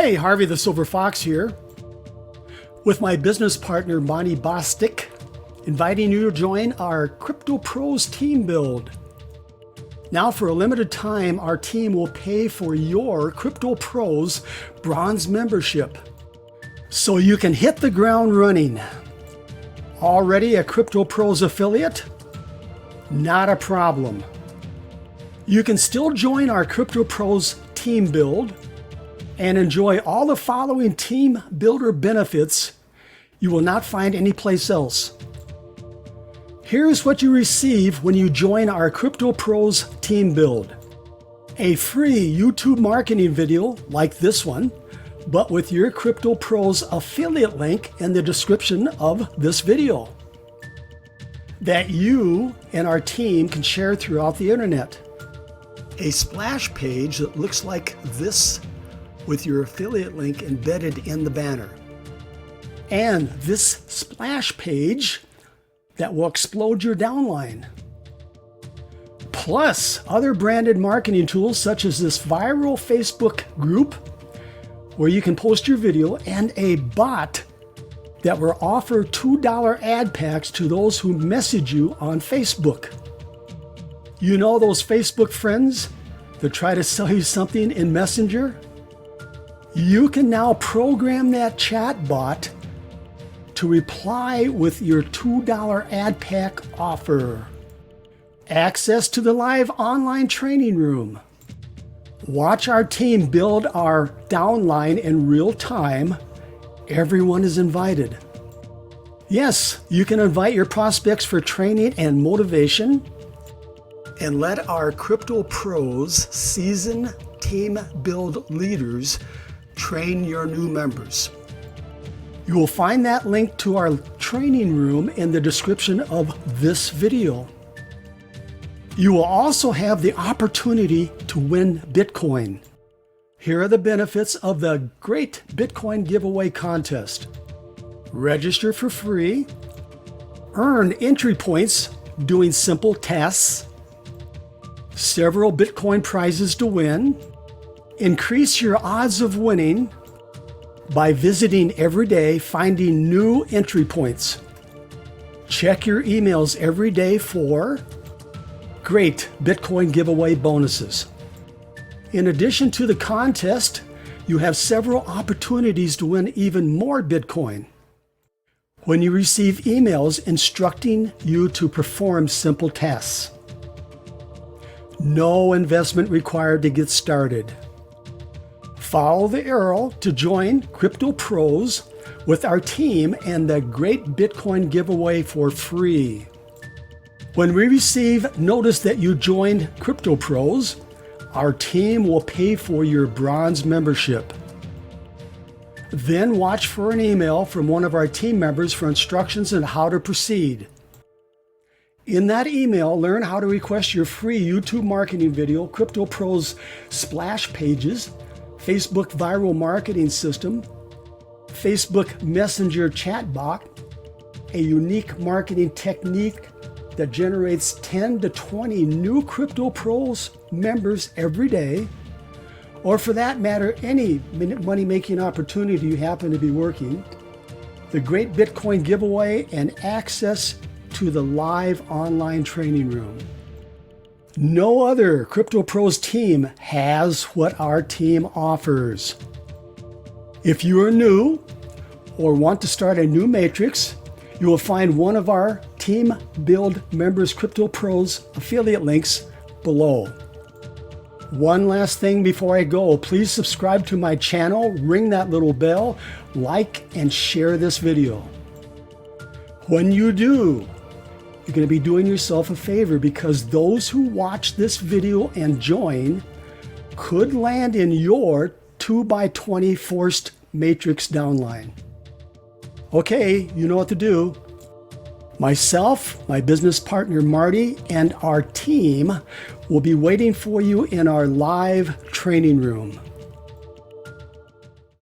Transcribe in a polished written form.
Hey, Harvey the Silver Fox here, with my business partner Monty Bostic, inviting you to join our Crypto Pros team build. Now, for a limited time, our team will pay for your Crypto Pros bronze membership, so you can hit the ground running. Already a Crypto Pros affiliate? Not a problem. You can still join our Crypto Pros team build and enjoy all the following team builder benefits you will not find anyplace else. Here's what you receive when you join our Crypto Pros team build. A free YouTube marketing video like this one, but with your Crypto Pros affiliate link in the description of this video that you and our team can share throughout the internet. A splash page that looks like this with your affiliate link embedded in the banner. And this splash page that will explode your downline. Plus other branded marketing tools such as this viral Facebook group where you can post your video, and a bot that will offer $2 ad packs to those who message you on Facebook. You know those Facebook friends that try to sell you something in Messenger? You can now program that chat bot to reply with your $2 ad pack offer. Access to the live online training room. Watch our team build our downline in real time. Everyone is invited. Yes, you can invite your prospects for training and motivation. And let our Crypto Pros seasoned team build leaders train your new members. You will find that link to our training room in the description of this video. You will also have the opportunity to win Bitcoin. Here are the benefits of the Great Bitcoin Giveaway Contest. Register for free, earn entry points doing simple tasks, several Bitcoin prizes to win, increase your odds of winning by visiting every day, finding new entry points. Check your emails every day for great Bitcoin giveaway bonuses. In addition to the contest, you have several opportunities to win even more Bitcoin when you receive emails instructing you to perform simple tasks. No investment required to get started. Follow the arrow to join Crypto Pros with our team and the Great Bitcoin Giveaway for free. When we receive notice that you joined Crypto Pros, our team will pay for your bronze membership. Then watch for an email from one of our team members for instructions on how to proceed. In that email, learn how to request your free YouTube marketing video, Crypto Pros splash pages, Facebook viral marketing system, Facebook Messenger chatbot, a unique marketing technique that generates 10 to 20 new Crypto Pros members every day, or for that matter, any money-making opportunity you happen to be working, the Great Bitcoin Giveaway, and access to the live online training room. No other Crypto Pros team has what our team offers. If you are new or want to start a new matrix, you will find one of our Team Build Members Crypto Pros affiliate links below. One last thing before I go, please subscribe to my channel, ring that little bell, like and share this video. When you do, you're going to be doing yourself a favor, because those who watch this video and join could land in your 2x20 forced matrix downline. Okay, you know what to do. Myself, my business partner Marty, and our team will be waiting for you in our live training room.